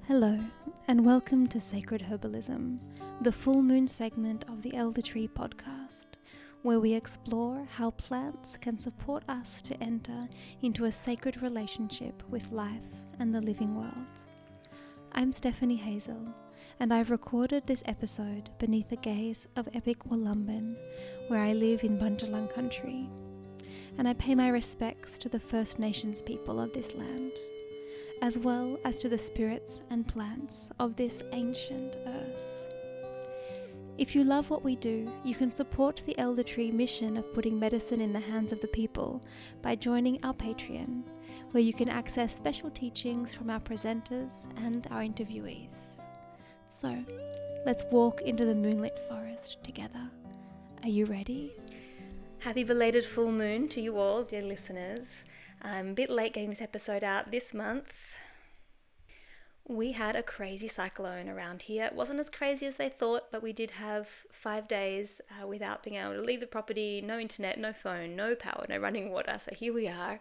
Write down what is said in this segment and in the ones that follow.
Hello, and welcome to Sacred Herbalism, the full moon segment of the Elder Tree podcast, where we explore how plants can support us to enter into a sacred relationship with life and the living world. I'm Stephanie Hazel, and I've recorded this episode beneath the gaze of epic Wollumbin, where I live in Bundjalung country, and I pay my respects to the First Nations people of this land, as well as to the spirits and plants of this ancient earth. If you love what we do, you can support the Elder Tree mission of putting medicine in the hands of the people by joining our Patreon, where you can access special teachings from our presenters and our interviewees. So, let's walk into the moonlit forest together. Are you ready? Happy belated full moon to you all, dear listeners. I'm a bit late getting this episode out this month. We had a crazy cyclone around here. It wasn't as crazy as they thought, but we did have 5 days without being able to leave the property, no internet, no phone, no power, no running water. So here we are.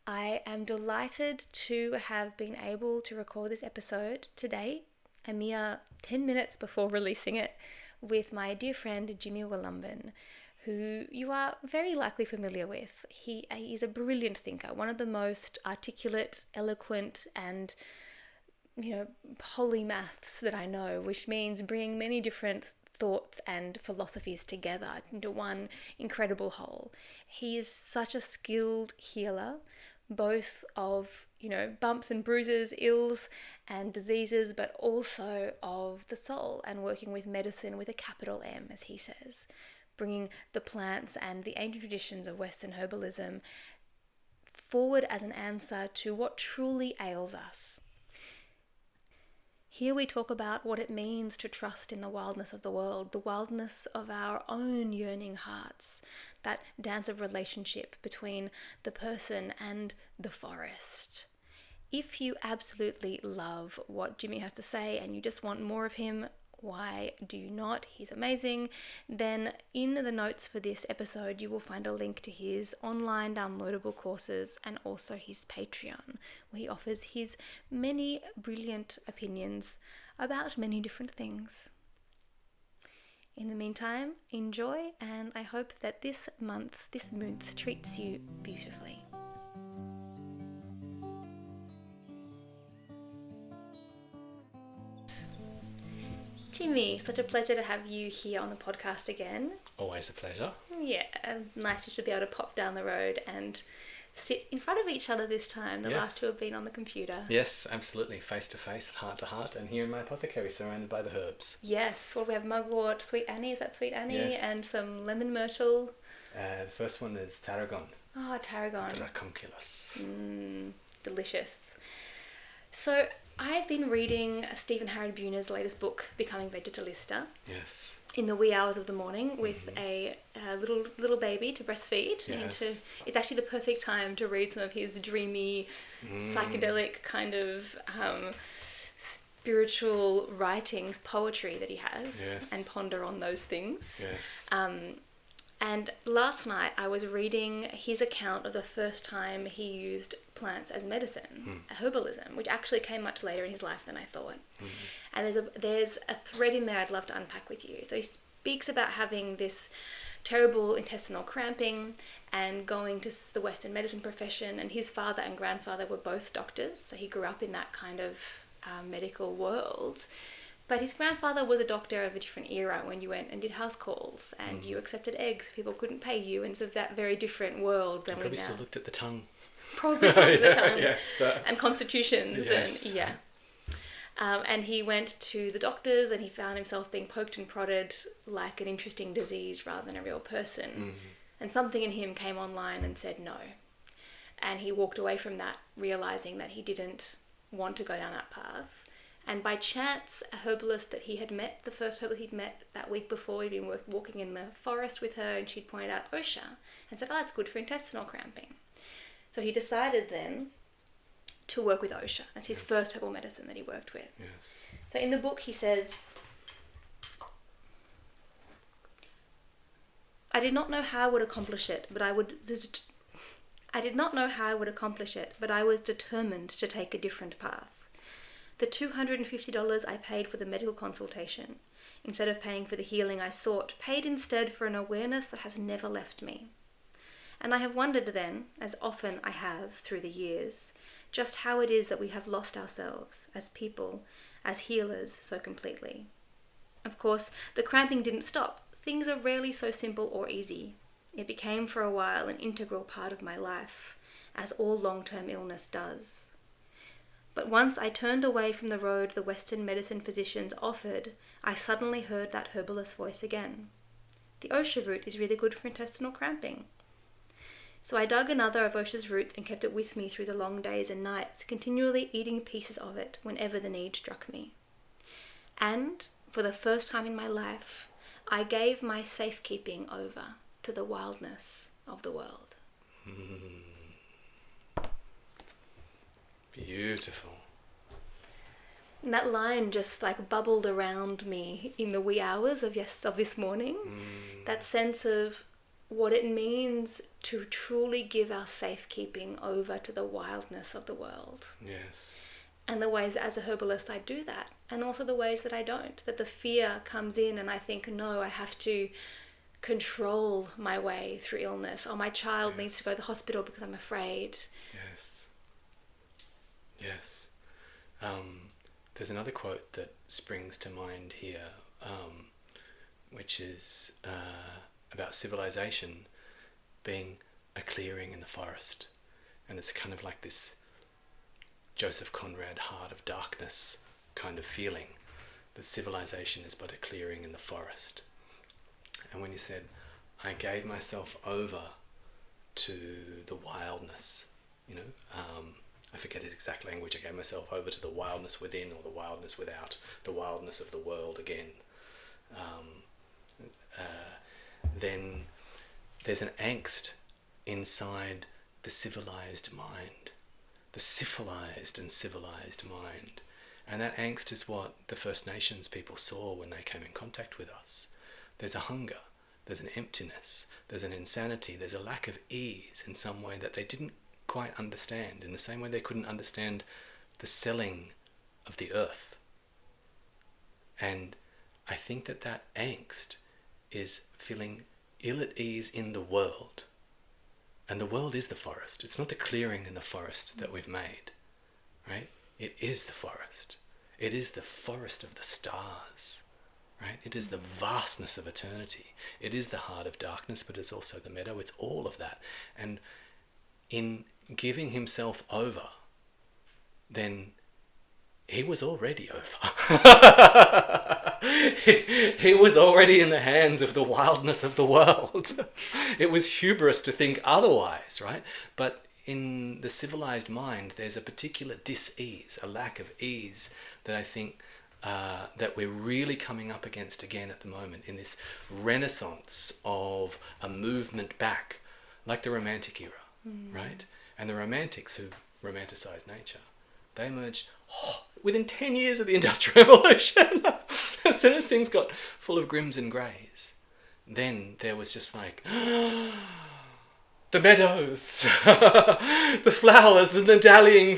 I am delighted to have been able to record this episode today, a mere 10 minutes before releasing it, with my dear friend Jimi Wollumbin, who you are very likely familiar with. He is a brilliant thinker, one of the most articulate, eloquent, and polymaths that I know, which means bringing many different thoughts and philosophies together into one incredible whole. He is such a skilled healer, both of, bumps and bruises, ills and diseases, but also of the soul, and working with medicine with a capital M, as he says, bringing the plants and the ancient traditions of Western herbalism forward as an answer to what truly ails us. Here we talk about what it means to trust in the wildness of the world, the wildness of our own yearning hearts, that dance of relationship between the person and the forest. If you absolutely love what Jimi has to say and you just want more of him, why do you not? He's amazing. Then in the notes for this episode, you will find a link to his online downloadable courses and also his Patreon, where he offers his many brilliant opinions about many different things. In the meantime, enjoy, and I hope that this month treats you beautifully. Jimi, such a pleasure to have you here on the podcast again. Always a pleasure. Yeah, nice just to be able to pop down the road and sit in front of each other this time. The last two have been on the computer. Yes, absolutely. Face to face, heart to heart, and here in my apothecary surrounded by the herbs. Yes, well, we have mugwort, sweet Annie, is that sweet Annie? Yes. And some lemon myrtle. The first one is tarragon. Oh, tarragon. Dracunculus. Delicious. So, I've been reading Stephen Harrod-Buhner's latest book, Becoming Vegetalista. Yes. In the wee hours of the morning with a little baby to breastfeed. Yes. It's actually the perfect time to read some of his dreamy, psychedelic kind of spiritual writings, poetry that he has, yes, and ponder on those things. Yes. And last night I was reading his account of the first time he used plants as medicine, herbalism, which actually came much later in his life than I thought. And there's a thread in there I'd love to unpack with you. So he speaks about having this terrible intestinal cramping and going to the Western medicine profession, and his father and grandfather were both doctors, so he grew up in that kind of medical world. But his grandfather was a doctor of a different era when you went and did house calls and you accepted eggs. People couldn't pay you, and so that very different world than we now. Probably still looked at the tongue. Probably still looked at the tongue. Yes, and constitutions. Yes. And yeah. And he went to the doctors and he found himself being poked and prodded like an interesting disease rather than a real person. And something in him came online and said no. And he walked away from that, realizing that he didn't want to go down that path. And by chance, a herbalist that he had met, the first herbalist he'd met that week before, he'd been walking in the forest with her, and she'd pointed out Osha and said, oh, it's good for intestinal cramping. So he decided then to work with Osha. That's his first herbal medicine that he worked with. Yes. So in the book he says, I did not know how I would accomplish it, but I was determined to take a different path. The $250 I paid for the medical consultation, instead of paying for the healing I sought, paid instead for an awareness that has never left me. And I have wondered then, as often I have through the years, just how it is that we have lost ourselves as people, as healers so completely. Of course, the cramping didn't stop. Things are rarely so simple or easy. It became for a while an integral part of my life, as all long-term illness does. But once I turned away from the road the Western medicine physicians offered, I suddenly heard that herbalist voice again. The Osha root is really good for intestinal cramping. So I dug another of Osha's roots and kept it with me through the long days and nights, continually eating pieces of it whenever the need struck me. And, for the first time in my life, I gave my safekeeping over to the wildness of the world. Beautiful. And that line just like bubbled around me in the wee hours of this morning. That sense of what it means to truly give our safekeeping over to the wildness of the world. Yes. And the ways that as a herbalist I do that, and also the ways that I don't, that the fear comes in and I think, no, I have to control my way through illness, or my child needs to go to the hospital because I'm afraid. Yes. Yes. There's another quote that springs to mind here, which is about civilization being a clearing in the forest. And it's kind of like this Joseph Conrad heart of darkness kind of feeling, that civilization is but a clearing in the forest. And when he said, I gave myself over to the wildness, I forget his exact language, I gave myself over to the wildness within or the wildness without, the wildness of the world again. Then there's an angst inside the civilized mind, the syphilized and civilized mind. And that angst is what the First Nations people saw when they came in contact with us. There's a hunger, there's an emptiness, there's an insanity, there's a lack of ease in some way that they didn't quite understand, in the same way they couldn't understand the selling of the earth. And I think that angst is feeling ill at ease in the world. And the world is the forest. It's not the clearing in the forest that we've made, right? It is the forest. It is the forest of the stars, right? It is the vastness of eternity. It is the heart of darkness, but it's also the meadow. It's all of that. And in giving himself over, then he was already over. he was already in the hands of the wildness of the world. It was hubris to think otherwise, right? But in the civilized mind, there's a particular dis-ease, a lack of ease that I think that we're really coming up against again at the moment in this renaissance of a movement back, like the Romantic era, right? And the Romantics who romanticized nature, they emerged within 10 years of the Industrial Revolution. As soon as things got full of grims and greys, then there was just like, the meadows, the flowers, and the dallying,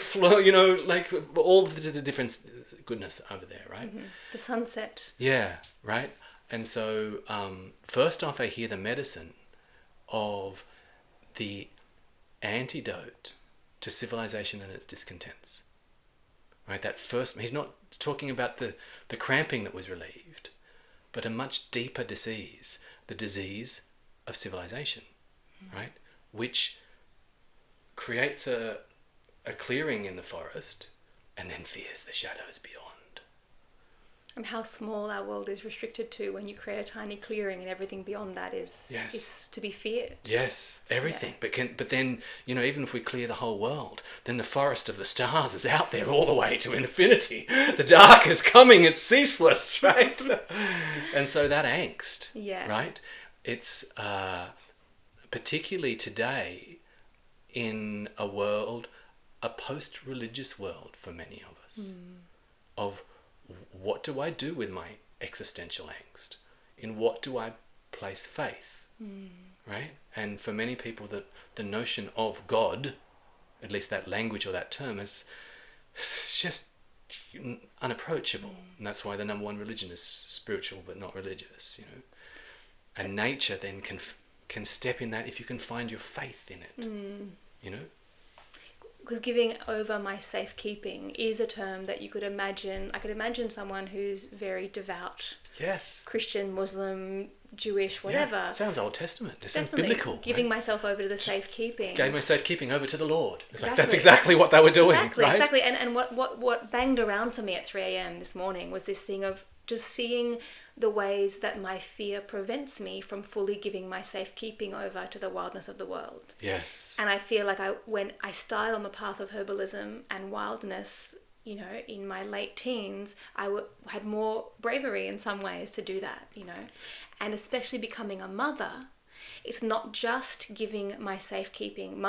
like all the different goodness over there, right? Mm-hmm. The sunset. Yeah, right? And so first off, I hear the medicine of the antidote to civilization and its discontents. Right? That first, he's not talking about the cramping that was relieved, but a much deeper disease, the disease of civilization, right? Which creates a clearing in the forest and then fears the shadows beyond. And how small our world is restricted to when you create a tiny clearing, and everything beyond that is to be feared. Yes, everything. Yeah. But then, even if we clear the whole world, then the forest of the stars is out there all the way to infinity. The dark is coming, it's ceaseless, right? And so that angst, right? It's particularly today in a world, a post-religious world for many of us, of what do I do with my existential angst? In what do I place faith? Right? And for many people, the notion of God, at least that language or that term, is just unapproachable. And that's why the number one religion is spiritual but not religious, you know. And nature then can step in that if you can find your faith in it, you know. Because giving over my safekeeping is a term that you could imagine. I could imagine someone who's very devout. Yes. Christian, Muslim, Jewish, whatever. Yeah, it sounds Old Testament. It sounds Definitely. biblical. Giving right? myself over to the safekeeping. Gave my safekeeping over to the Lord. It's Exactly. like, that's exactly what they were doing, right? Exactly. And what banged around for me at 3 a.m. this morning was this thing of just seeing the ways that my fear prevents me from fully giving my safekeeping over to the wildness of the world. Yes. And I feel like when I started on the path of herbalism and wildness, you know, in my late teens, I had more bravery in some ways to do that, you know. And especially becoming a mother, it's not just giving my safekeeping.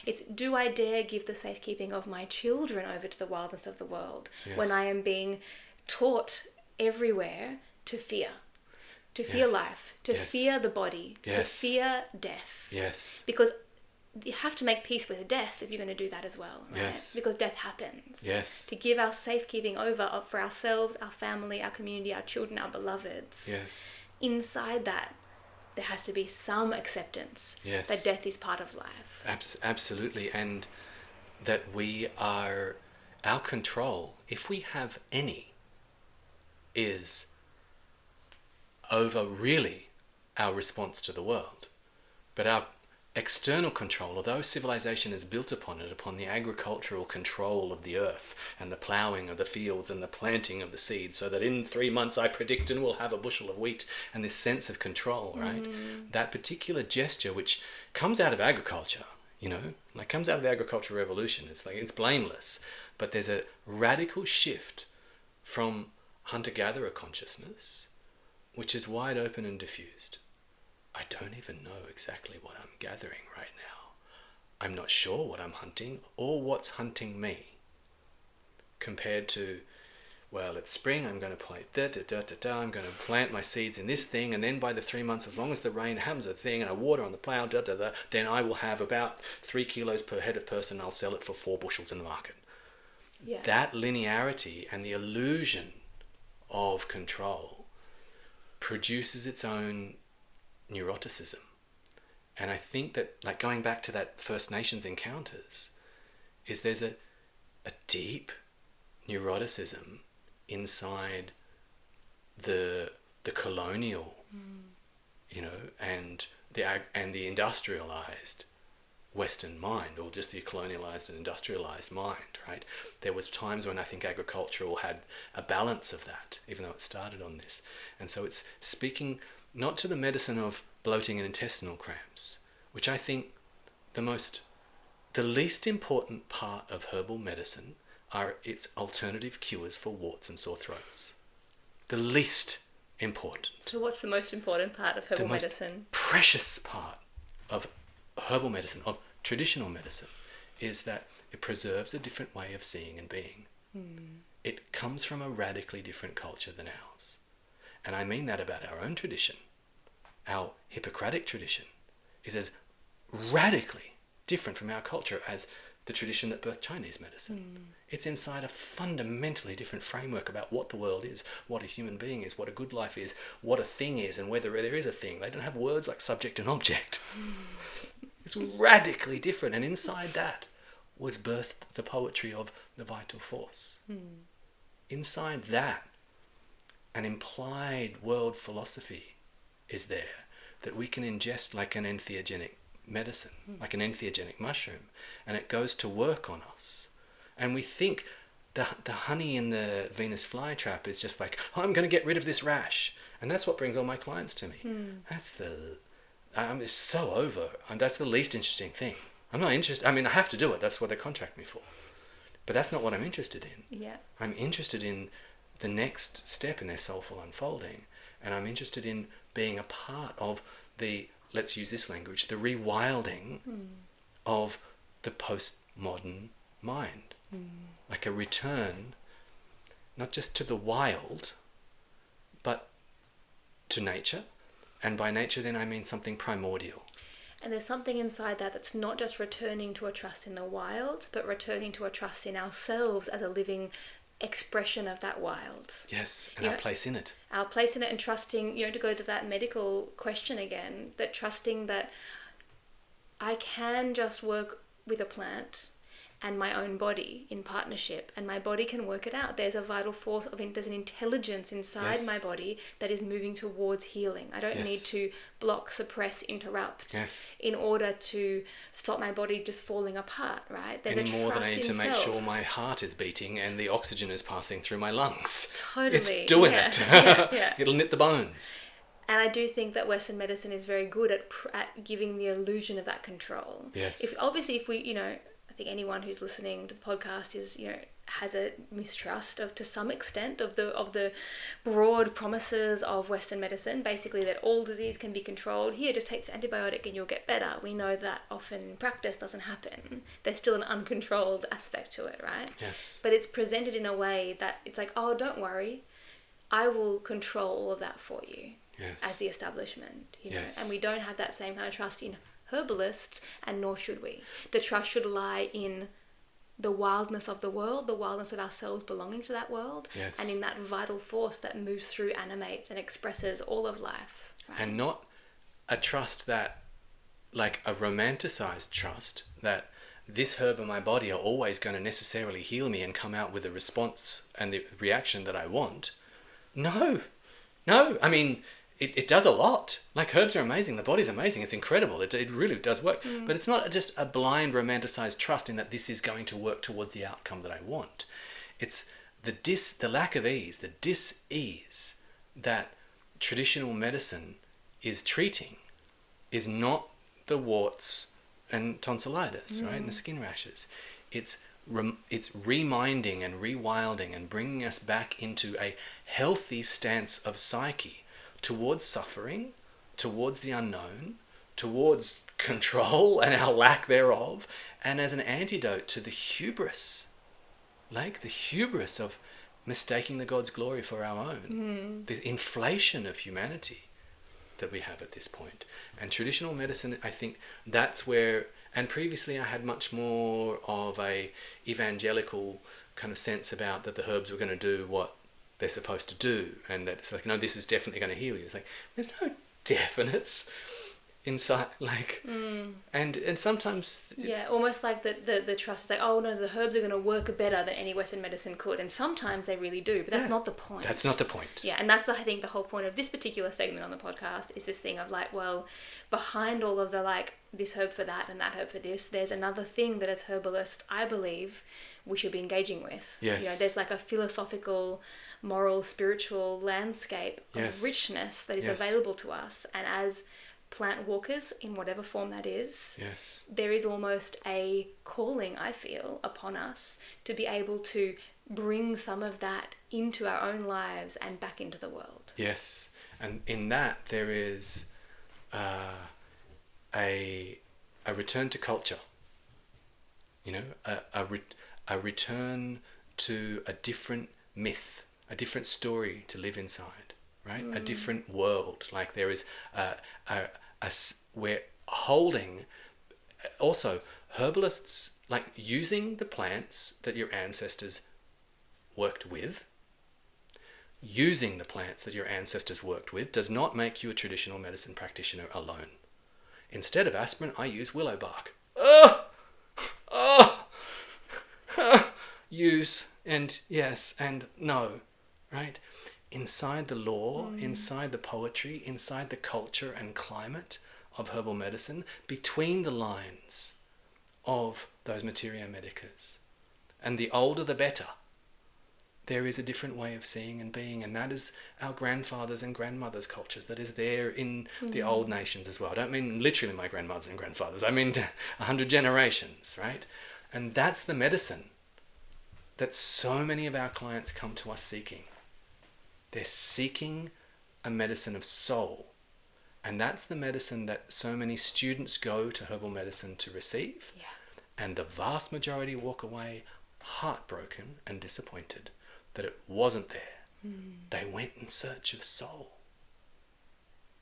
It's, do I dare give the safekeeping of my children over to the wildness of the world when I am being taught everywhere to fear life, to fear the body, to fear death. Yes. Because you have to make peace with death if you're going to do that as well, right? Yes. Because death happens. Yes. To give our safekeeping over for ourselves, our family, our community, our children, our beloveds. Yes. Inside that, there has to be some acceptance that death is part of life. Absolutely. And that our control, if we have any, is over really our response to the world. But our external control, although civilization is built upon the agricultural control of the earth and the ploughing of the fields and the planting of the seeds, so that in 3 months I predict and will have a bushel of wheat, and this sense of control, right? That particular gesture which comes out of agriculture, you know, like comes out of the agricultural revolution. It's like, it's blameless, but there's a radical shift from hunter-gatherer consciousness, which is wide open and diffused. I don't even know exactly what I'm gathering right now. I'm not sure what I'm hunting or what's hunting me. Compared to, well, it's spring, I'm going to I'm going to plant my seeds in this thing, and then by the 3 months, as long as the rain happens a thing and I water on the plough, then I will have about 3 kilos per head of person, and I'll sell it for 4 bushels in the market. Yeah. That linearity and the illusion of control produces its own neuroticism. And I think that, like, going back to that First Nations encounters, is there's a deep neuroticism inside the colonial, you know, and the industrialized Western mind, or just the colonialized and industrialized mind, right? There was times when I think agricultural had a balance of that, even though it started on this. And so it's speaking not to the medicine of bloating and intestinal cramps, which I think the least important part of herbal medicine are its alternative cures for warts and sore throats. The least important. So what's the most important part of herbal medicine? The most precious part of herbal medicine, of traditional medicine, is that it preserves a different way of seeing and being. It comes from a radically different culture than ours. And I mean that about our own tradition. Our Hippocratic tradition is as radically different from our culture as the tradition that birthed Chinese medicine. It's inside a fundamentally different framework about what the world is, what a human being is, what a good life is, what a thing is, and whether there is a thing. They don't have words like subject and object. It's radically different, and inside that was birthed the poetry of the vital force. Inside that, an implied world philosophy is there that we can ingest like an entheogenic medicine, like an entheogenic mushroom, and it goes to work on us. And we think the honey in the Venus flytrap is just like, oh, I'm going to get rid of this rash, and that's what brings all my clients to me. I'm so over, and that's the least interesting thing. I'm not interested. I mean, I have to do it. That's what they contract me for, but that's not what I'm interested in. Yeah, I'm interested in the next step in their soulful unfolding, and I'm interested in being a part of the, let's use this language, the rewilding of the postmodern mind. Like a return, not just to the wild, but to nature. And by nature then I mean something primordial. And there's something inside that that's not just returning to a trust in the wild, but returning to a trust in ourselves as a living expression of that wild. Yes, and our place in it. Our place in it, and trusting, to go to that medical question again, that trusting that I can just work with a plant and my own body in partnership, and my body can work it out. There's a vital force there's an intelligence inside my body that is moving towards healing. I don't need to block, suppress, interrupt in order to stop my body just falling apart, right? There's Any more than I need to make sure my heart is beating and the oxygen is passing through my lungs. Totally. It's doing it. It'll knit the bones. And I do think that Western medicine is very good at giving the illusion of that control. Yes. If we, I think anyone who's listening to the podcast is, has a mistrust to some extent of the broad promises of Western medicine, basically that all disease can be controlled. Here, just take this antibiotic and you'll get better. We know that often in practice doesn't happen. There's still an uncontrolled aspect to it, right? Yes. But it's presented in a way that it's like, oh, don't worry, I will control all of that for you. Yes. As the establishment, and we don't have that same kind of trust in herbalists, and nor should we. The trust should lie in the wildness of the world, the wildness of ourselves belonging to that world, and in that vital force that moves through, animates, and expresses all of life. Right? And not a trust that, like a romanticized trust, that this herb in my body are always going to necessarily heal me and come out with a response and the reaction that I want. No, I mean, it does a lot. Like, herbs are amazing. The body's amazing. It's incredible. It really does work. But it's not just a blind romanticized trust in that this is going to work towards the outcome that I want. It's the lack of ease, the dis-ease that traditional medicine is treating is not the warts and tonsillitis, right? And the skin rashes. It's reminding and rewilding and bringing us back into a healthy stance of psyche towards suffering, towards the unknown, towards control and our lack thereof, and as an antidote to the hubris, like the hubris of mistaking the God's glory for our own, the inflation of humanity that we have at this point. And traditional medicine, I think that's where, and previously I had much more of a evangelical kind of sense about that the herbs were going to do what they're supposed to do, and that it's like, no, this is definitely going to heal you. It's like, there's no definites inside, like, and sometimes almost like the trust is like, oh no, the herbs are going to work better than any Western medicine could, and sometimes they really do, but that's not the point. That's not the point. And that's I think the whole point of this particular segment on the podcast is this thing of like, well, behind all of the like this herb for that and that herb for this, there's another thing that as herbalists I believe we should be engaging with. There's like a philosophical, moral, spiritual landscape of richness that is available to us, and as plant walkers in whatever form that is, there is almost a calling, I feel, upon us to be able to bring some of that into our own lives and back into the world. Yes, and in that there is a return to culture, a return to a different myth, a different story to live inside, right? A different world. Like there is we're holding, also herbalists, like using the plants that your ancestors worked with. Using the plants that your ancestors worked with does not make you a traditional medicine practitioner alone. Instead of aspirin, I use willow bark. Use and yes and no, right? Inside the lore, inside the poetry, inside the culture and climate of herbal medicine, between the lines of those materia medicas, and the older the better, there is a different way of seeing and being, and that is our grandfathers and grandmothers' cultures that is there in the old nations as well. I don't mean literally my grandmothers and grandfathers, I mean 100 generations, right? And that's the medicine that so many of our clients come to us seeking. They're seeking a medicine of soul. And that's the medicine that so many students go to herbal medicine to receive. And the vast majority walk away heartbroken and disappointed that it wasn't there. They went in search of soul.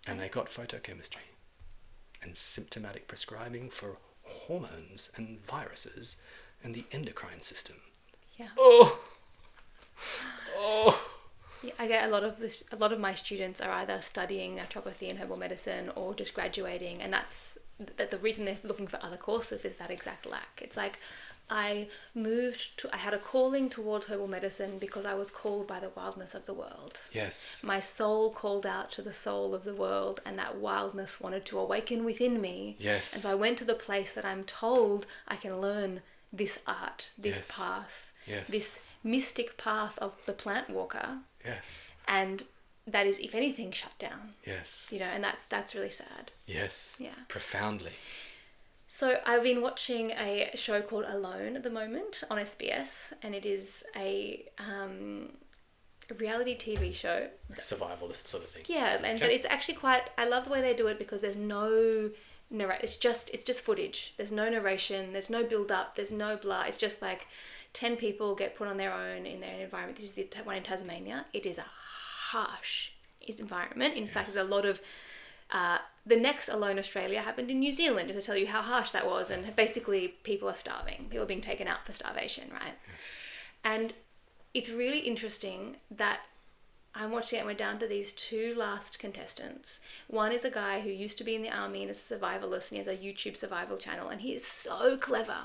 And they got photochemistry. and symptomatic prescribing for hormones and viruses and the endocrine system. Yeah. Oh. Yeah, I get a lot of my students are either studying naturopathy and herbal medicine or just graduating, and that's the reason they're looking for other courses is that exact lack. It's like I had a calling towards herbal medicine because I was called by the wildness of the world. Yes. My soul called out to the soul of the world, and that wildness wanted to awaken within me. Yes. And so I went to the place that I'm told I can learn this art, this Yes. path, Yes. this mystic path of the plant walker. Yes. And that is, if anything, shut down. Yes. You know, and that's really sad. Yes. Yeah. Profoundly. So I've been watching a show called Alone at the moment on SBS, and it is a reality TV show. Survivalist sort of thing. Yeah, but it's actually quite. I love the way they do it because there's no it's just footage. There's no narration. There's no build up. There's no blah. It's just like 10 people get put on their own in their environment. This is the one in Tasmania. It is a harsh environment. In fact, there's a lot of the next Alone Australia happened in New Zealand, just to tell you how harsh that was. And basically, people are starving. People are being taken out for starvation, right? Yes. And it's really interesting that I'm watching it, and we're down to these two last contestants. One is a guy who used to be in the army and is a survivalist, and he has a YouTube survival channel, and he is so clever.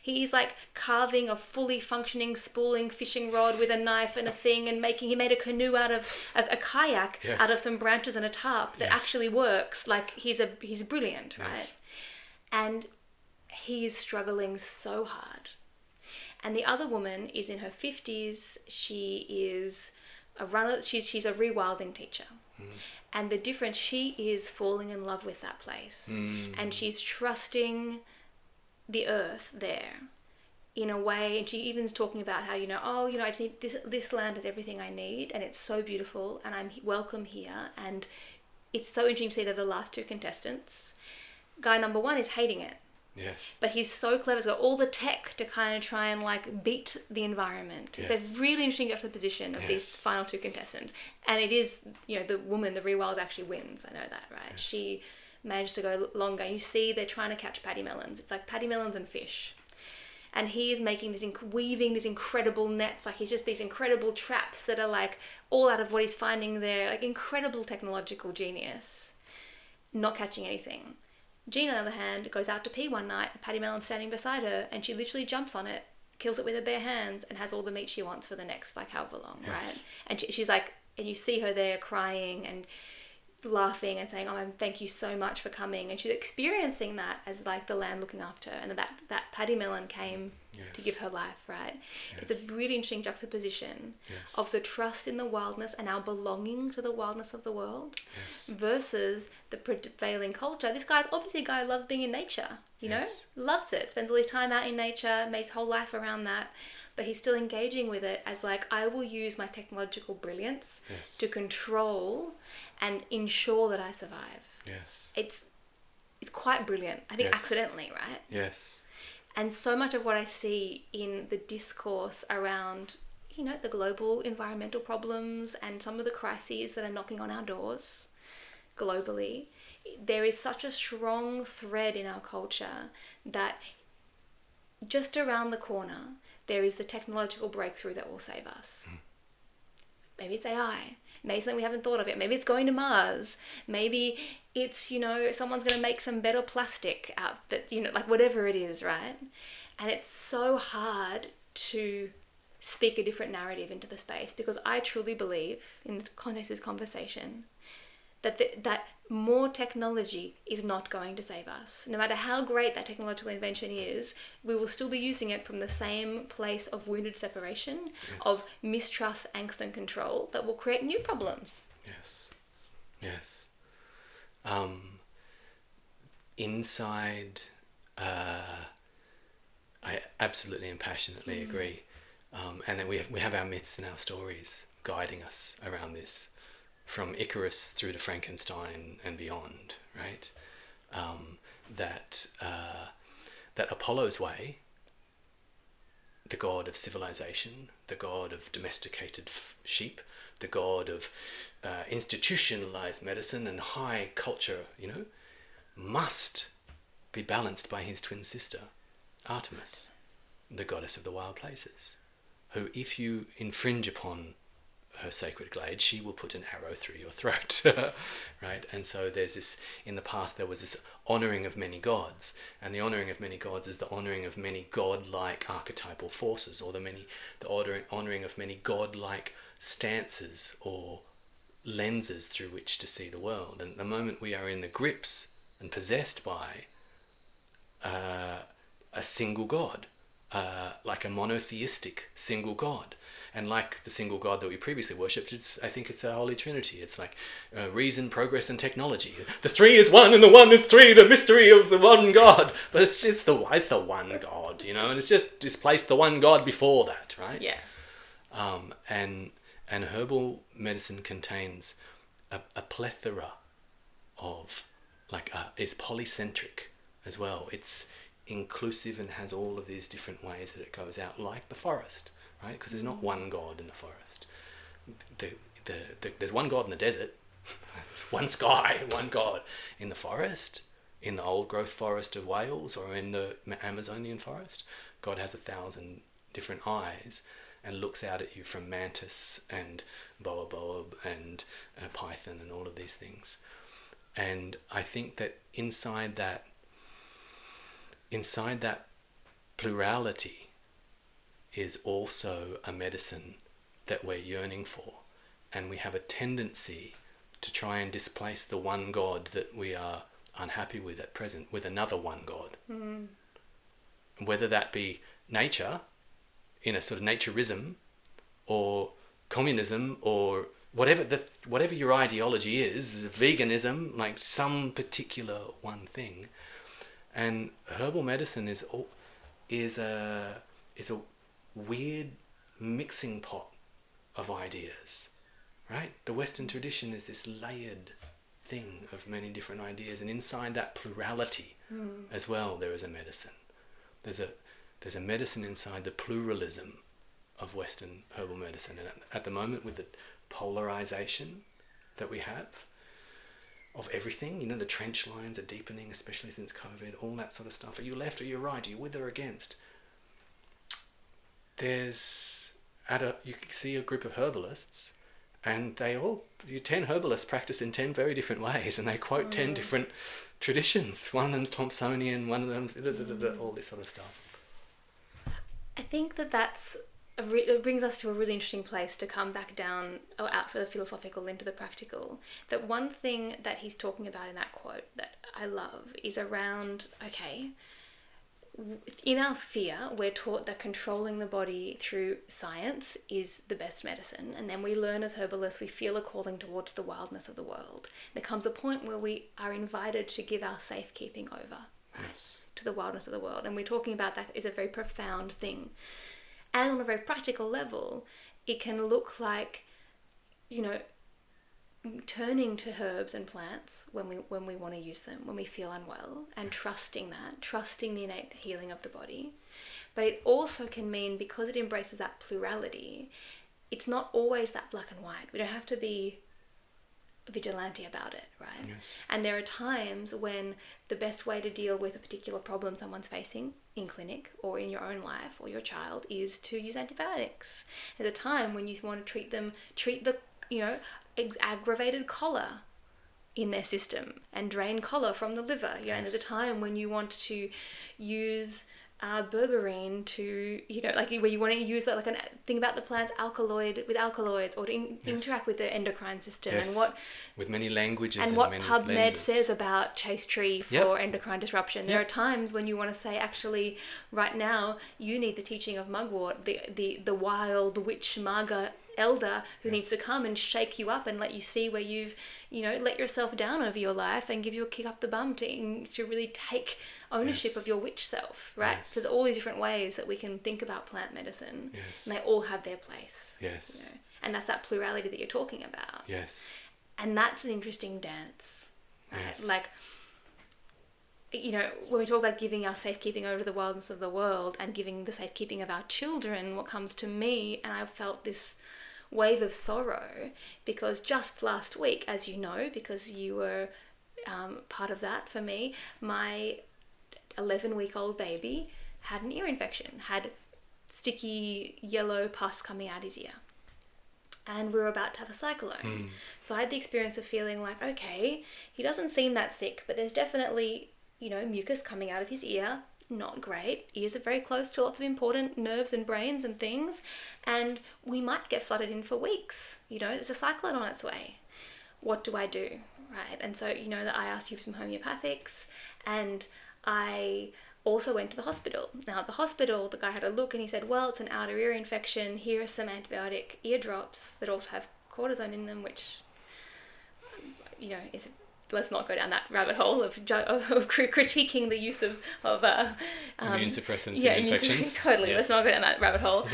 He's like carving a fully functioning spooling fishing rod with a knife and a thing, and he made a canoe out of a kayak out of some branches and a tarp that actually works. Like he's brilliant, right? Yes. And he is struggling so hard. And the other woman is in her 50s. She is a runner. She's a rewilding teacher. And the difference, she is falling in love with that place. And she's trusting the earth there in a way. And she even is talking about how, I just need this land has everything I need, and it's so beautiful, and I'm welcome here. And it's so interesting to see that the last two contestants, guy number one is hating it. Yes. But he's so clever. He's got all the tech to kind of try and like beat the environment. Yes. It's a really interesting juxtaposition of these final two contestants. And it is, the woman, the rewild actually wins. I know that, right? Yes. She managed to go longer. You see they're trying to catch paddy melons. It's like paddy melons and fish. And he is making weaving these incredible nets. Like he's just these incredible traps that are like all out of what he's finding there. Like incredible technological genius. Not catching anything. Gina, on the other hand, goes out to pee one night, and paddy melon's standing beside her, and she literally jumps on it, kills it with her bare hands, and has all the meat she wants for the next, like, however long, right? And she's like, and you see her there crying and laughing and saying, oh, thank you so much for coming. And she's experiencing that as, like, the land looking after her. And that paddy melon came to give her life, right? It's a really interesting juxtaposition of the trust in the wildness and our belonging to the wildness of the world versus the prevailing culture. This guy's obviously a guy who loves being in nature, loves it, spends all his time out in nature, makes his whole life around that, but he's still engaging with it as like, I will use my technological brilliance to control and ensure that I survive. Yes. It's quite brilliant. I think accidentally, right? Yes. And so much of what I see in the discourse around, the global environmental problems and some of the crises that are knocking on our doors globally, there is such a strong thread in our culture that just around the corner, there is the technological breakthrough that will save us. Maybe it's AI. Maybe something we haven't thought of yet. Maybe it's going to Mars. Maybe it's, someone's going to make some better plastic out that, like whatever it is, right? And it's so hard to speak a different narrative into the space because I truly believe, in the context of this conversation, that more technology is not going to save us. No matter how great that technological invention is, we will still be using it from the same place of wounded separation, of mistrust, angst, and control that will create new problems. Yes. Yes. Inside, I absolutely and passionately agree. And then we have our myths and our stories guiding us around this. From Icarus through to Frankenstein and beyond, right? That Apollo's way, the god of civilization, the god of domesticated sheep, the god of institutionalized medicine and high culture, must be balanced by his twin sister, Artemis, the goddess of the wild places, who, if you infringe upon her sacred glade, she will put an arrow through your throat, right? And so there's this, in the past there was this honouring of many gods, and the honouring of many gods is the honouring of many godlike archetypal forces, or the honouring of many godlike stances or lenses through which to see the world. And the moment we are in the grips and possessed by a single god, like a monotheistic single god, and like the single god that we previously worshipped, I think it's a Holy Trinity. It's like reason, progress, and technology. The three is one, and the one is three. The mystery of the one God. But it's the one God, you know, and it's just displaced the one God before that, right? Yeah. And herbal medicine contains a plethora of, it's polycentric as well. It's inclusive and has all of these different ways that it goes out, like the forest, right? Because there's not one God in the forest. There's one God in the desert. There's one sky, one God. In the forest, in the old growth forest of Wales or in the Amazonian forest, God has 1,000 different eyes and looks out at you from mantis and baobab and python and all of these things. And I think that inside that plurality is also a medicine that we're yearning for, and we have a tendency to try and displace the one God that we are unhappy with at present with another one God. Whether that be nature, in a sort of naturism, or communism, or whatever your ideology is, veganism, like some particular one thing. And herbal medicine is a weird mixing pot of ideas, right? The Western tradition is this layered thing of many different ideas, and inside that plurality as well, there is a medicine. There's a medicine inside the pluralism of Western herbal medicine. And at the moment, with the polarization that we have of everything, you know, the trench lines are deepening, especially since COVID, all that sort of stuff. Are you left or you right? Are you with or against? You see a group of herbalists, and 10 herbalists practice in 10 very different ways, and they quote 10 different traditions. One of them's Thompsonian, one of them's all this sort of stuff. I think that's it brings us to a really interesting place to come back down or out for the philosophical into the practical. That one thing that he's talking about in that quote that I love is around, okay, in our fear, we're taught that controlling the body through science is the best medicine. And then we learn as herbalists, we feel a calling towards the wildness of the world. There comes a point where we are invited to give our safekeeping over, right, yes, to the wildness of the world. And we're talking about that is a very profound thing. And on a very practical level, it can look like, you know, turning to herbs and plants when we want to use them, when we feel unwell, and trusting the innate healing of the body. But it also can mean, because it embraces that plurality, it's not always that black and white. We don't have to be vigilante about it, right? Yes. And there are times when the best way to deal with a particular problem someone's facing in clinic or in your own life or your child is to use antibiotics. There's a time when you want to treat the, you know, aggravated choler in their system and drain choler from the liver. You know, and there's a time when you want to use berberine to, you know, like where you want to use that, like a thing about the plants with alkaloids, or to interact with the endocrine system, and what with many languages and what many PubMed lenses says about chaste tree for endocrine disruption. There are times when you want to say, actually, right now you need the teaching of mugwort, the wild witch Marga elder who needs to come and shake you up and let you see where you've, you know, let yourself down over your life and give you a kick up the bum to really take ownership of your witch self, right? So there's all these different ways that we can think about plant medicine, and they all have their place. Yes. You know? And that's that plurality that you're talking about. Yes. And that's an interesting dance, right? Yes. Like, you know, when we talk about giving our safekeeping over to the wildness of the world and giving the safekeeping of our children, what comes to me, and I've felt this wave of sorrow, because just last week, as you know, because you were part of that for me. My 11-week-old baby had an ear infection, had sticky yellow pus coming out his ear. And we were about to have a cyclone. So I had the experience of feeling like, okay, he doesn't seem that sick, but there's definitely, mucus coming out of his ear. Not great. Ears are very close to lots of important nerves and brains and things. And we might get flooded in for weeks. There's a cyclone on its way. What do I do? Right. And so, that I asked you for some homeopathics, and I also went to the hospital. Now at the hospital, the guy had a look and he said, well, it's an outer ear infection. Here are some antibiotic ear drops that also have cortisone in them, which, let's not go down that rabbit hole of critiquing the use of immune suppressants in infections. Totally, Yes. let's not go down that rabbit hole.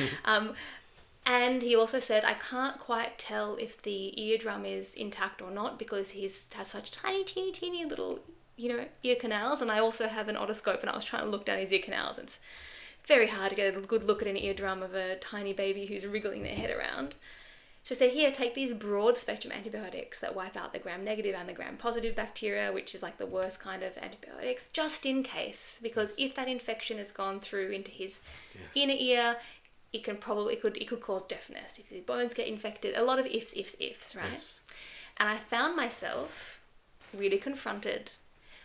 And he also said, I can't quite tell if the eardrum is intact or not because he has such teeny little ear canals, and I also have an otoscope, and I was trying to look down his ear canals. It's very hard to get a good look at an eardrum of a tiny baby who's wriggling their head around. So I said, here, take these broad spectrum antibiotics that wipe out the gram-negative and the gram-positive bacteria, which is like the worst kind of antibiotics, just in case, because if that infection has gone through into his inner ear, it could cause deafness. If the bones get infected, a lot of ifs, right? Yes. And I found myself really confronted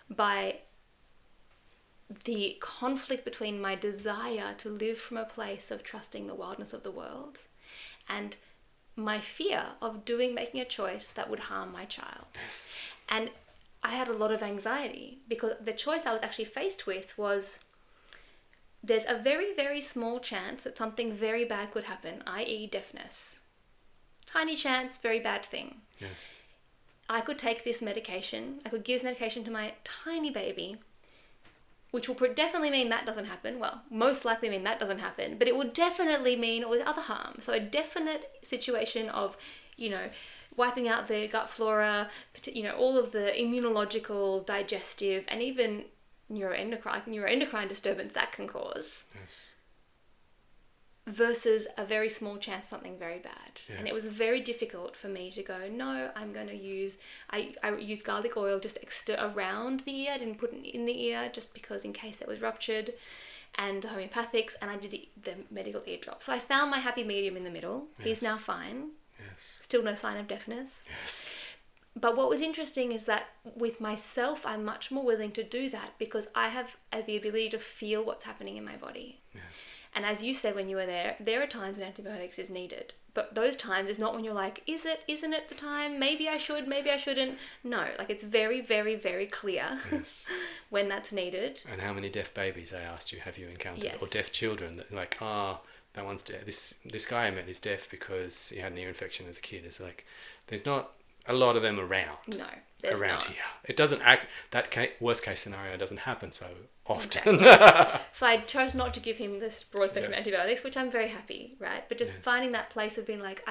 by the conflict between my desire to live from a place of trusting the wildness of the world and my fear of making a choice that would harm my child. Yes. And I had a lot of anxiety because the choice I was actually faced with was, there's a very, very small chance that something very bad could happen, i.e. deafness. Tiny chance, very bad thing. Yes. I could take this medication, I could give this medication to my tiny baby, which will definitely mean that doesn't happen. Well, most likely mean that doesn't happen, but it will definitely mean all the other harm. So a definite situation of, wiping out the gut flora, all of the immunological, digestive, and even neuroendocrine disturbance that can cause. Yes. Versus a very small chance something very bad. Yes. And it was very difficult for me to go, no, I'm going to use, I used garlic oil just around the ear, I didn't put it in the ear just because in case that was ruptured, and homeopathics, and I did the medical ear drop. So I found my happy medium in the middle. Yes. He's now fine. Yes. Still no sign of deafness. Yes. But what was interesting is that with myself, I'm much more willing to do that because I have the ability to feel what's happening in my body. Yes. And as you said when you were there are times when antibiotics is needed. But those times is not when you're like, is it, isn't it the time? Maybe I should, maybe I shouldn't. No, like it's very, very, very clear Yes. when that's needed. And how many deaf babies, I asked you, have you encountered? Yes. Or deaf children that like, that one's deaf. This guy I met is deaf because he had an ear infection as a kid. It's like, there's not a lot of them around. No, there's around not. here. It doesn't worst case scenario doesn't happen so often. Exactly. So I chose not to give him this broad spectrum Yes. antibiotics, which I'm very happy, right? But just Yes. finding that place of being like,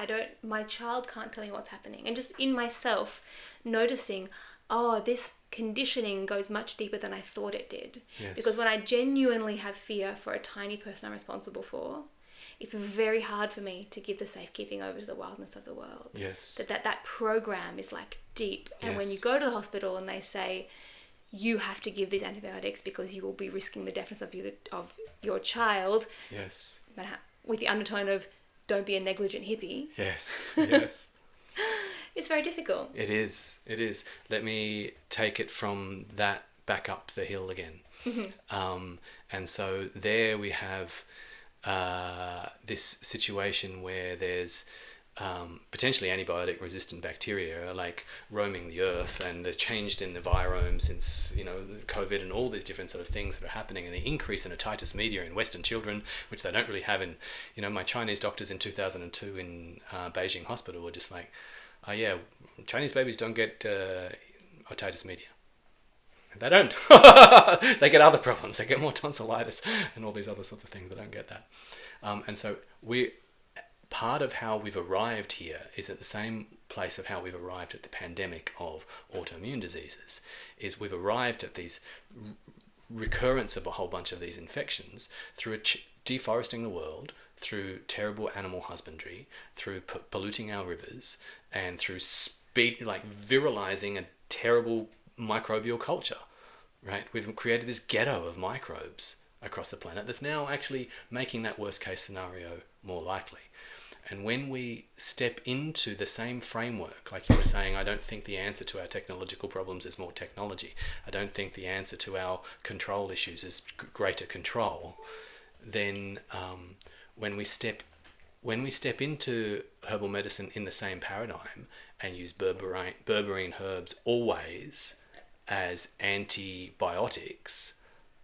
my child can't tell me what's happening. And just in myself noticing, this conditioning goes much deeper than I thought it did. Yes. Because when I genuinely have fear for a tiny person I'm responsible for, it's very hard for me to give the safekeeping over to the wildness of the world. Yes. That program is like deep. And when Yes. you go to the hospital and they say, you have to give these antibiotics because you will be risking the deafness of your child. Yes. With the undertone of, don't be a negligent hippie. Yes. Yes. It's very difficult. It is. Let me take it from that back up the hill again. And so there we have this situation where there's potentially antibiotic resistant bacteria like roaming the earth, and they're changed in the virome since COVID and all these different sort of things that are happening, and the increase in otitis media in Western children, which they don't really have in my Chinese doctors in 2002 in Beijing hospital were just like, Chinese babies don't get otitis media. They don't. They get other problems. They get more tonsillitis and all these other sorts of things. They don't get that. And so part of how we've arrived here is at the same place of how we've arrived at the pandemic of autoimmune diseases. Is we've arrived at these recurrence of a whole bunch of these infections through deforesting the world, through terrible animal husbandry, through polluting our rivers, and through virilizing a terrible microbial culture, right? We've created this ghetto of microbes across the planet that's now actually making that worst case scenario more likely. And when we step into the same framework, like you were saying, I don't think the answer to our technological problems is more technology. I don't think the answer to our control issues is greater control. Then when we step into herbal medicine in the same paradigm and use berberine herbs always as antibiotics,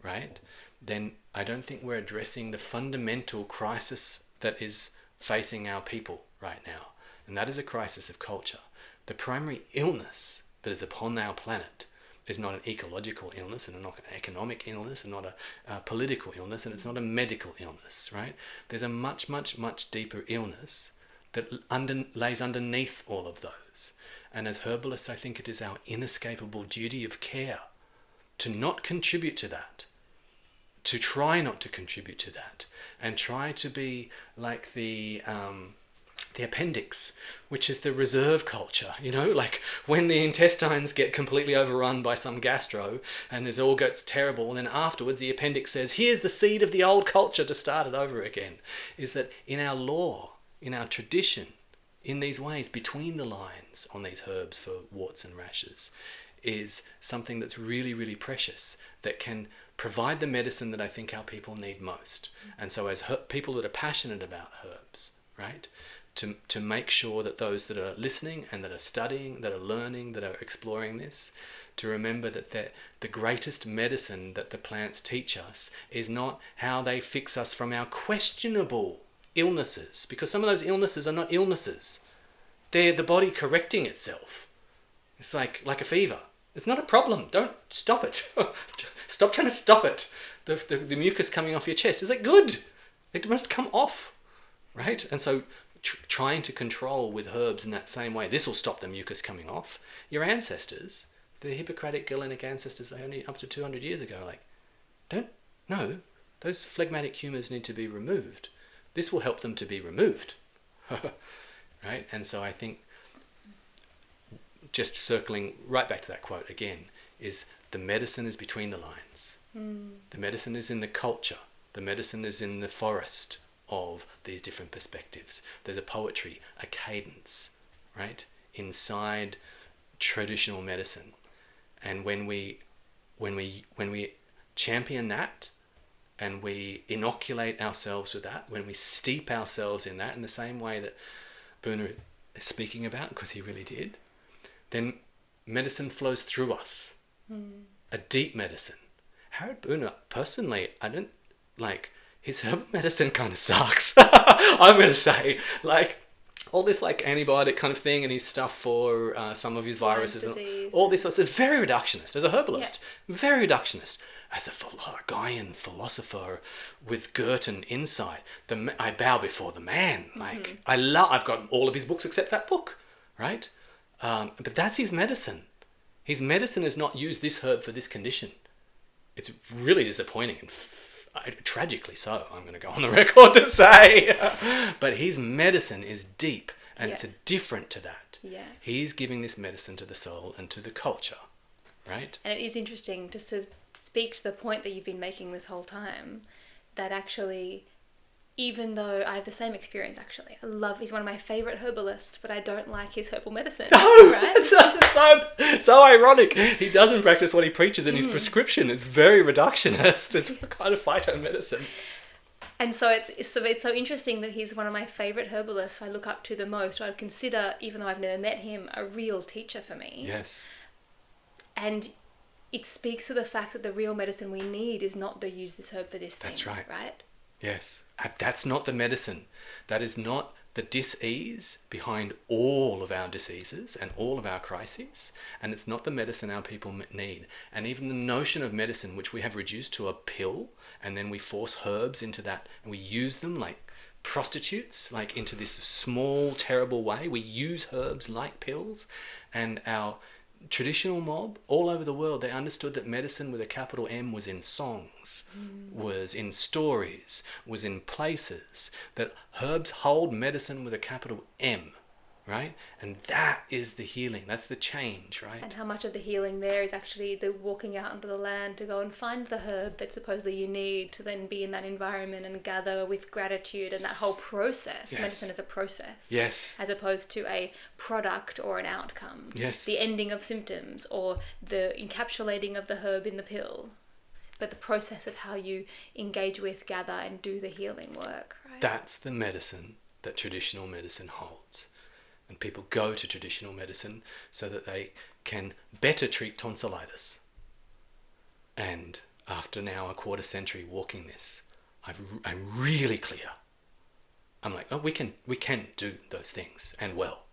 right? Then I don't think we're addressing the fundamental crisis that is facing our people right now. And that is a crisis of culture. The primary illness that is upon our planet is not an ecological illness, and not an economic illness, and not a political illness, and it's not a medical illness, right? There's a much, much, much deeper illness that lays underneath all of those. And as herbalists, I think it is our inescapable duty of care to not contribute to that, to try not to contribute to that, and try to be like the appendix, which is the reserve culture, like when the intestines get completely overrun by some gastro and it all gets terrible, and then afterwards the appendix says, here's the seed of the old culture to start it over again. Is that in our law, in our tradition, in these ways, between the lines on these herbs for warts and rashes, is something that's really, really precious, that can provide the medicine that I think our people need most. And so as people that are passionate about herbs, right, to make sure that those that are listening and that are studying, that are learning, that are exploring this, to remember that the greatest medicine that the plants teach us is not how they fix us from our questionable illnesses, because some of those illnesses are not illnesses. They're the body correcting itself. It's like a fever. It's not a problem. Don't stop it. Stop trying to stop it. The mucus coming off your chest. Is it good? It must come off, right? And so trying to control with herbs in that same way, this will stop the mucus coming off. Your ancestors, the Hippocratic Galenic ancestors, only up to 200 years ago, those phlegmatic humours need to be removed. This will help them to be removed, right? And so I think, just circling right back to that quote again, is the medicine is between the lines. The medicine is in the culture. The medicine is in the forest of these different perspectives. There's a poetry, a cadence, right, inside traditional medicine. And when we champion that, and we inoculate ourselves with that, when we steep ourselves in that, in the same way that Boona is speaking about, because he really did, then medicine flows through us. A deep medicine. Howard Boona, personally, I don't his herbal medicine kind of sucks. I'm going to say, all this antibiotic kind of thing, and his stuff for some of his viruses, and all this. It's very reductionist. As a herbalist, very reductionist. As a Gaian philosopher with Girton insight, I bow before the man. I've got all of his books except that book, right? But that's his medicine. His medicine is not use this herb for this condition. It's really disappointing, and tragically so, I'm going to go on the record to say. But his medicine is deep, and it's different to that. Yeah. He's giving this medicine to the soul and to the culture, right? And it is interesting, just to speak to the point that you've been making this whole time, that actually, even though I have the same experience, actually, he's one of my favourite herbalists, but I don't like his herbal medicine. No, right? It's so ironic. He doesn't practice what he preaches in his prescription. It's very reductionist. It's a kind of phytomedicine. And so it's so interesting that he's one of my favourite herbalists I look up to the most. I would consider, even though I've never met him, a real teacher for me. Yes. And it speaks to the fact that the real medicine we need is not to use this herb for this thing. That's right. Right? Yes. That's not the medicine. That is not the dis-ease behind all of our diseases and all of our crises. And it's not the medicine our people need. And even the notion of medicine, which we have reduced to a pill, and then we force herbs into that, and we use them like prostitutes, into this small, terrible way. We use herbs like pills, and our traditional mob all over the world, they understood that medicine with a capital M was in songs, was in stories, was in places, that herbs hold medicine with a capital M, right? And that is the healing. That's the change, right? And how much of the healing there is actually the walking out into the land to go and find the herb that supposedly you need to then be in that environment and gather with gratitude, and that whole process. Yes. Medicine is a process. Yes. As opposed to a product or an outcome. Yes. The ending of symptoms or the encapsulating of the herb in the pill. But the process of how you engage with, gather, and do the healing work, right? That's the medicine that traditional medicine holds. And people go to traditional medicine so that they can better treat tonsillitis. And after now a quarter century walking this, I'm really clear. I'm like, oh, we can do those things, and well.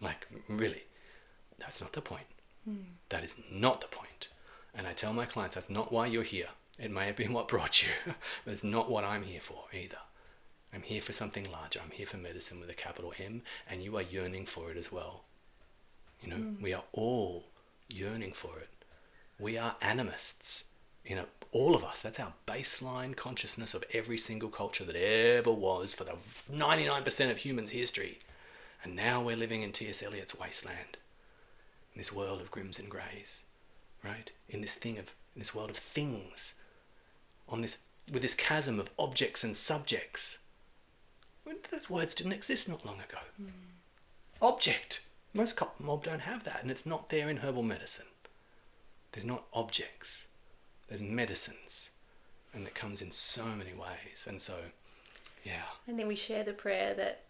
Like, really, that's not the point. That is not the point. And I tell my clients, that's not why you're here. It may have been what brought you, but it's not what I'm here for either. I'm here for something larger. I'm here for medicine with a capital M, and you are yearning for it as well. You know, we are all yearning for it. We are animists. You know, all of us. That's our baseline consciousness of every single culture that ever was for the 99% of humans' history. And now we're living in T.S. Eliot's wasteland, in this world of Grims and Greys, right? In this world of things, with this chasm of objects and subjects. Those words didn't exist not long ago. Object. Most mob don't have that, and it's not there in herbal medicine. There's not objects. There's medicines, and it comes in so many ways. And so, yeah. And then we share the prayer that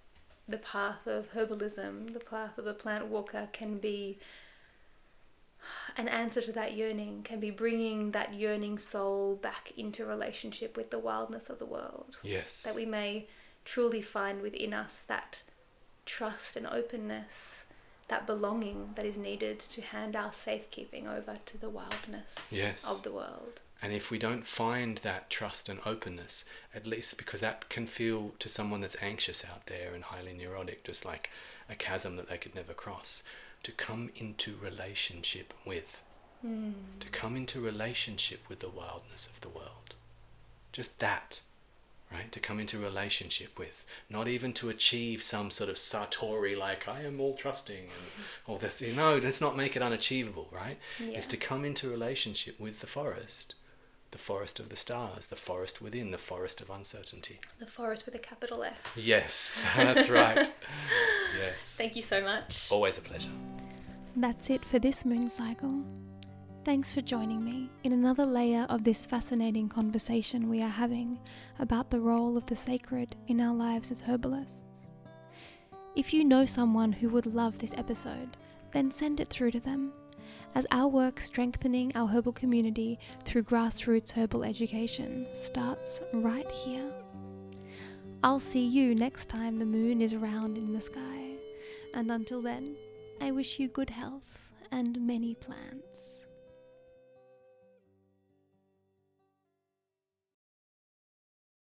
the path of herbalism, the path of the plant walker, can be an answer to that yearning, can be bringing that yearning soul back into relationship with the wildness of the world. Yes. That we may truly find within us that trust and openness, that belonging that is needed to hand our safekeeping over to the wildness of the world. And if we don't find that trust and openness, at least, because that can feel to someone that's anxious out there and highly neurotic, just like a chasm that they could never cross, to come into relationship with. To come into relationship with the wildness of the world. Just that. Right? To come into relationship with, not even to achieve some sort of satori like I am all trusting and all this. No, let's not make it unachievable, right? Yeah. It's to come into relationship with the forest of the stars, the forest within, the forest of uncertainty. The forest with a capital F. Yes, that's right. Yes. Thank you so much. Always a pleasure. That's it for this moon cycle. Thanks for joining me in another layer of this fascinating conversation we are having about the role of the sacred in our lives as herbalists. If you know someone who would love this episode, then send it through to them, as our work strengthening our herbal community through grassroots herbal education starts right here. I'll see you next time the moon is round in the sky, and until then, I wish you good health and many plants.